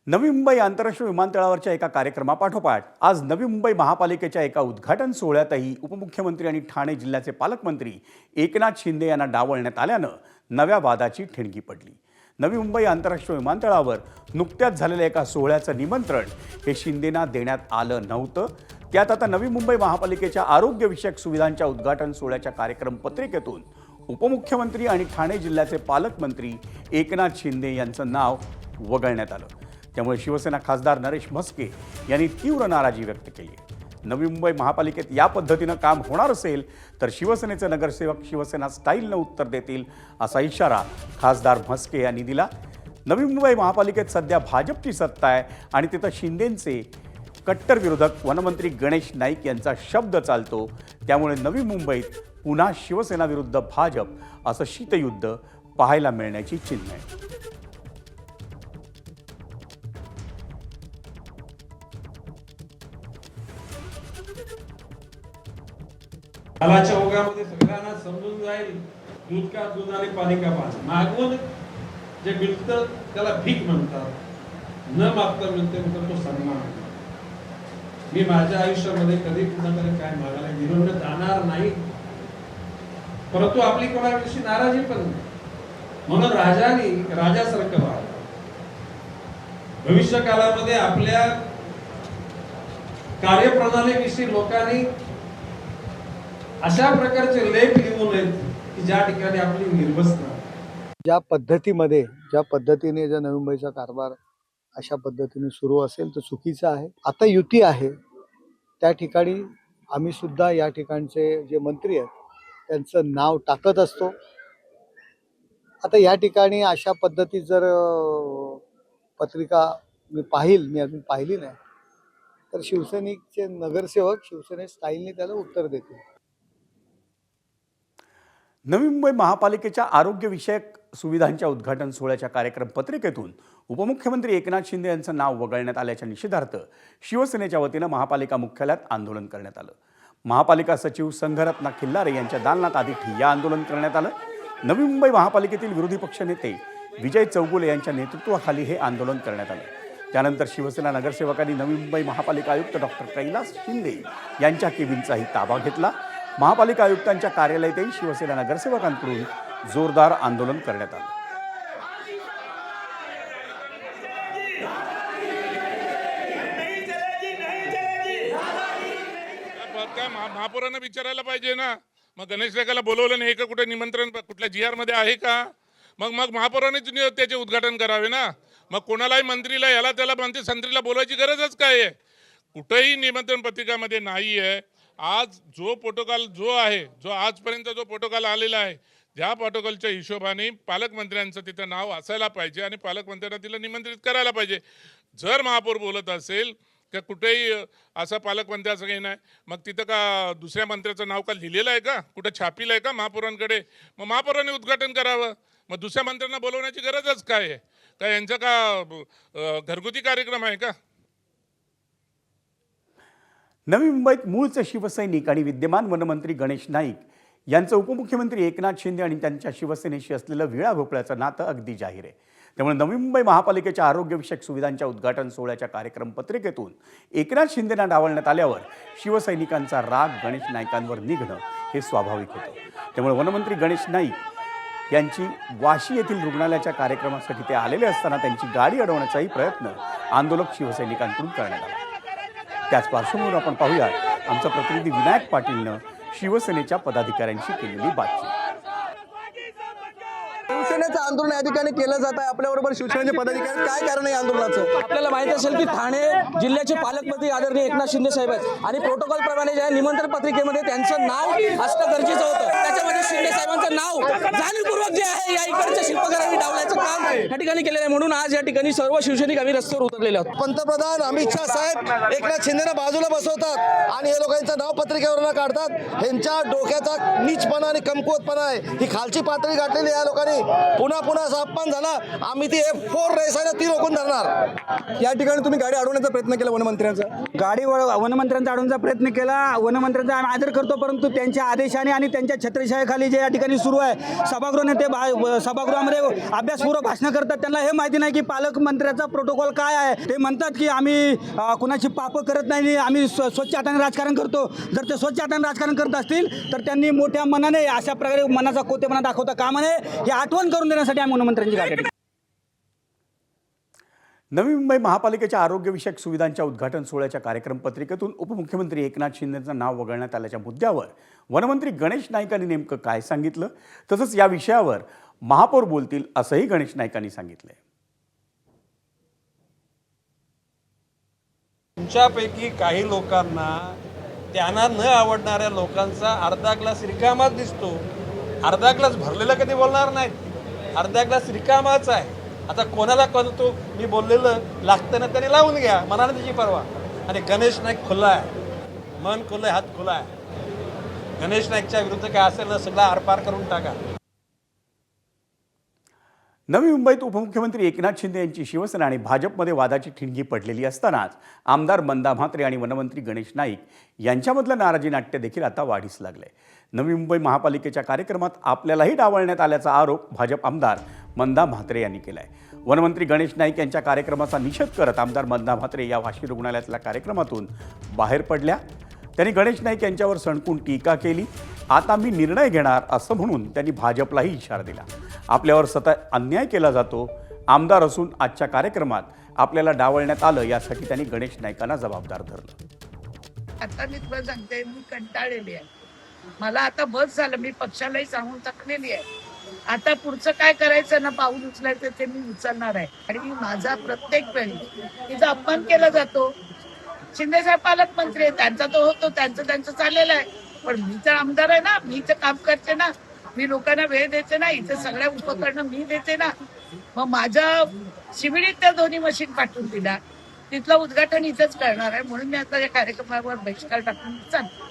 नवी मुंबई आंतरराष्ट्रीय विमानतळावरच्या एका कार्यक्रमापाठोपाठ आज नवी मुंबई महापालिकेच्या एका उद्घाटन सोहळ्यातही उपमुख्यमंत्री आणि ठाणे जिल्ह्याचे पालकमंत्री एकनाथ शिंदे यांना डावलण्यात आल्यानं नव्या वादाची ठिणगी पडली। नवी मुंबई आंतरराष्ट्रीय विमानतळावर नुकत्याच झालेल्या एका सोहळ्याचं निमंत्रण हे शिंदेंना देण्यात आलं नव्हतं। त्यात आता नवी मुंबई महापालिकेच्या आरोग्यविषयक सुविधांच्या उद्घाटन सोहळ्याच्या कार्यक्रम पत्रिकेतून उपमुख्यमंत्री आणि ठाणे जिल्ह्याचे पालकमंत्री एकनाथ शिंदे यांचं नाव वगळण्यात आलं। त्यामुळे शिवसेना खासदार नरेश म्हस्के यांनी तीव्र नाराजी व्यक्त केली आहे। नवी मुंबई महापालिकेत या पद्धतीनं काम होणार असेल तर शिवसेनेचे नगरसेवक शिवसेना स्टाईलनं उत्तर देतील असा इशारा खासदार म्हस्के यांनी दिला। नवी मुंबई महापालिकेत सध्या भाजपची सत्ता आहे आणि तिथं शिंदेंचे कट्टर विरोधक वनमंत्री गणेश नाईक यांचा शब्द चालतो। त्यामुळे नवी मुंबईत पुन्हा शिवसेना विरुद्ध भाजप असं शीतयुद्ध पाहायला मिळण्याची चिन्ह आहे। कालाच्या ओघामध्ये सगळ्यांना समजून जाईल दूध का दूध आणि पाणी का पाणी। मागून जे मिळतं त्याला भीक म्हणतात, न मागता मिळते म्हणतात तो सन्मान। मी माझ्या आयुष्यामध्ये कधी कुणाकडे काय मागायला गेलो जाणार नाही, परंतु आपली कोणाविषयी नाराजी पण नाही। म्हणून राजाने राजासारखं वागावं। भविष्य काळामध्ये आपल्या कार्यप्रणालीविषयी लोकांनी अशा प्रकारचे लेख लिहू नयेत की ज्या ठिकाणी आपली निर्वस्त्र ज्या पद्धतीने नवी मुंबईचा कारभार अशा पद्धतीने सुरू असेल तर चुकीचं आहे। आता युती आहे त्या ठिकाणी आम्ही सुद्धा या ठिकाणचे जे मंत्री आहेत त्यांचं नाव टाकत असतो। आता या ठिकाणी अशा पद्धती जर पत्रिका मी अजून पाहिली नाही तर शिवसैनिकचे नगरसेवक शिवसेने स्टाईलने त्याला उत्तर देतील। नवी मुंबई महापालिकेच्या आरोग्यविषयक सुविधांच्या उद्घाटन सोहळ्याच्या कार्यक्रम पत्रिकेतून उपमुख्यमंत्री एकनाथ शिंदे यांचं नाव वगळण्यात आल्याच्या निषेधार्थ शिवसेनेच्या वतीनं महापालिका मुख्यालयात आंदोलन करण्यात आलं। महापालिका सचिव संघरत्ना खिल्लारे यांच्या दालनात आधी ठिय्या आंदोलन करण्यात आलं। नवी मुंबई महापालिकेतील विरोधी पक्षनेते विजय चौगुले यांच्या नेतृत्वाखाली हे आंदोलन करण्यात आलं। त्यानंतर शिवसेना नगरसेवकांनी नवी मुंबई महापालिका आयुक्त डॉक्टर कैलास शिंदे यांच्या केबिनचाही ताबा घेतला। महापालिका आयुक्तांच्या कार्यालयातही शिवसेना नगरसेवकांकडून जोरदार आंदोलन करण्यात आलं। महापौरांना विचारायला पाहिजे ना, मग गणेश रेखाला बोलवलं नाही का? कुठे निमंत्रण कुठल्या GR मध्ये आहे का? मग महापौरांनीच त्याचे उद्घाटन करावे ना। मग कोणालाही मंत्रीला याला त्याला मंत्री संत्रीला बोलायची गरजच काय आहे? कुठेही निमंत्रण पत्रिकामध्ये नाही आहे। आज जो प्रोटोकॉल जो आजपर्यंत जो प्रोटोकॉल आलेला आहे त्या प्रोटोकॉलच्या हिशोबाने पालकमंत्र्यांचं तिथं नाव असायला पाहिजे आणि पालकमंत्र्यांना तिला निमंत्रित करायला पाहिजे। जर महापौर बोलत असेल का कुठेही असं पालकमंत्र्याचं काही नाही, मग तिथं का दुसऱ्या मंत्र्याचं नाव का लिहिलेलं आहे का? कुठं छापीलं आहे का महापौरांकडे? मग महापौरांनी उद्घाटन करावं। मग दुसऱ्या मंत्र्यांना बोलवण्याची गरजच काय आहे? का यांचा का घरगुती कार्यक्रम आहे का? नवी मुंबईत मूळचे शिवसैनिक आणि विद्यमान वनमंत्री गणेश नाईक यांचं उपमुख्यमंत्री एकनाथ शिंदे आणि त्यांच्या शिवसेनेशी असलेलं विळा भोपळ्याचं नातं अगदी जाहीर आहे। त्यामुळे नवी मुंबई महापालिकेच्या आरोग्यविषयक सुविधांच्या उद्घाटन सोहळ्याच्या कार्यक्रम पत्रिकेतून एकनाथ शिंदेंना डावलण्यात आल्यावर शिवसैनिकांचा राग गणेश नाईकांवर निघणं हे स्वाभाविक होतं। त्यामुळे वनमंत्री गणेश नाईक यांची वाशी येथील रुग्णालयाच्या कार्यक्रमासाठी ते आलेले असताना त्यांची गाडी अडवण्याचाही प्रयत्न आंदोलक शिवसैनिकांकडून करण्यात आला। त्याच पार्श्वभूमीवर आपण पाहूया आमचा प्रतिनिधी विनायक पाटीलनं शिवसेनेच्या पदाधिकाऱ्यांशी केलेली बातचीत। शिवसेनेचं आंदोलन या ठिकाणी केलं जात आहे। आपल्याबरोबर शिवसेनेचे पदाधिकारी, काय कारण आहे आंदोलनाचं? आपल्याला माहिती असेल की ठाणे जिल्ह्याचे पालकमंत्री आदरणीय एकनाथ शिंदे साहेब आहेत आणि प्रोटोकॉल प्रमाणे ज्या निमंत्रण पत्रिकेमध्ये त्यांचं नाव असणं गरजेचं होतं, त्याच्यामध्ये शिंदे साहेबांचं नाव जाणीवपूर्वक जे आहे या इकडच्या शिल्पकारांनी डावलायचं काम या ठिकाणी केलेलं आहे। म्हणून आज या ठिकाणी सर्व शिवसैनिक आम्ही रस्त्यावर उतरलेले आहोत। पंतप्रधान अमित शाह साहेब एकनाथ शिंदेना बाजूला बसवतात आणि हे लोकांचं नाव पत्रिकेवर काढतात। ह्यांच्या डोक्याचा नीचपणा आणि कमकुवतपणा आहे, ही खालची पातळी गाठलेली या लोकांनी पुन्हा पुन्हा असा अपमान झाला, आम्ही ती F4 रेस आहे ना ती रोखून धरणार. या ठिकाणी तुम्ही गाडी अडवण्याचा प्रयत्न केला वनमंत्र्यांचा. गाडी वनमंत्र्यांचा अडवण्याचा प्रयत्न केला. वनमंत्र्यांचा आम्ही आदर करतो, परंतु त्यांच्या आदेशाने आणि त्यांच्या छत्रछायाखाली जे या ठिकाणी सुरू आहे, सभागृह नेते सभागृहामध्ये अभ्यासपूर्व भाषणं करतात. त्यांना हे माहिती नाही की पालकमंत्र्याचा प्रोटोकॉल काय आहे. ते म्हणतात की आम्ही कुणाची पापं करत नाही, आम्ही स्वच्छ हाताने राजकारण करतो. जर ते स्वच्छ हाताने राजकारण करत असतील तर त्यांनी मोठ्या मनाने अशा प्रकारे मनाचा कोतेपणा दाखवता कामा नये, हे आठवण करून देण्यासाठी आम्ही वनमंत्र्यांची गाडी. नवी मुंबई महापालिकेच्या आरोग्यविषयक सुविधांच्या उद्घाटन सोहळ्याच्या कार्यक्रम पत्रिकेतून उपमुख्यमंत्री एकनाथ शिंदेंचं नाव वगळण्यात आल्याच्या मुद्द्यावर वनमंत्री गणेश नाईकांनी नेमकं काय सांगितलं, तसंच या विषयावर महापौर बोलतील असंही गणेश नाईकांनी सांगितलंय. तुमच्यापैकी काही लोकांना त्यांना न आवडणाऱ्या लोकांचा अर्धा ग्लास रिकामाच दिसतो. अर्धा ग्लास भरलेला कधी बोलणार नाहीत, अर्धा ग्लास रिकामाच आहे. आता कोणाला कळतो मी बोललेलं लागतं ना, त्याने लावून घ्या, मनाने त्याची परवा. आणि गणेश नाईक खुला आहे, मन खुलं आहे, हात खुला आहे. गणेश नाईकच्या विरुद्ध काय असेल ना सगळं आरपार करून टाका. नवी मुंबईत उपमुख्यमंत्री एकनाथ शिंदे यांची शिवसेना आणि भाजपमध्ये वादाची ठिणगी पडलेली असतानाच आमदार मंदा म्हात्रे आणि वनमंत्री गणेश नाईक यांच्यामधलं नाराजी नाट्य देखील आता वाढीस लागलंय. नवी मुंबई महापालिकेच्या कार्यक्रमात आपल्यालाही डावलण्यात आल्याचा आरोप भाजप आमदार मंदा म्हात्रे यांनी केलाय. वनमंत्री गणेश नाईक यांच्या कार्यक्रमाचा निषेध करत आमदार मंदा म्हात्रे या वाशी रुग्णालयातल्या कार्यक्रमातून बाहेर पडल्या. त्यांनी गणेश नाईक यांच्यावर सणकून टीका केली. आता मी निर्णय घेणार असं म्हणून त्यांनी भाजपलाही इशारा दिला. आपल्यावर सतत अन्याय केला जातो, आमदार असून आजच्या कार्यक्रमात आपल्याला डावलण्यात आलं, यासाठी त्यांनी गणेश नाईकांना जबाबदार धरलं. आता मी तुला सांगते, मी कंटाळलेली आहे. मला आता बस झालं, मी पक्षालाही सांगून टाकलेली आहे. आता पुढचं काय करायचं ना, पाऊल उचलायचं ते मी उचलणार आहे. आणि माझा प्रत्येक वेळी तिचा अपमान केला जातो. शिंदेसाहेब पालकमंत्री आहे, त्यांचा तो होतो, त्यांचं चाललेलं आहे. पण मी तर आमदार आहे ना, मी तर काम करते ना, मी लोकांना वेळ देते ना, इथे सगळ्या उपकरणं मी देते ना. मग माझ्या शिबिडीत त्या दोन्ही मशीन पाठवून दिल्या, तिथलं उद्घाटन इथंच करणार आहे. म्हणून मी आता या कार्यक्रमावर बहिष्कार टाकून चालते.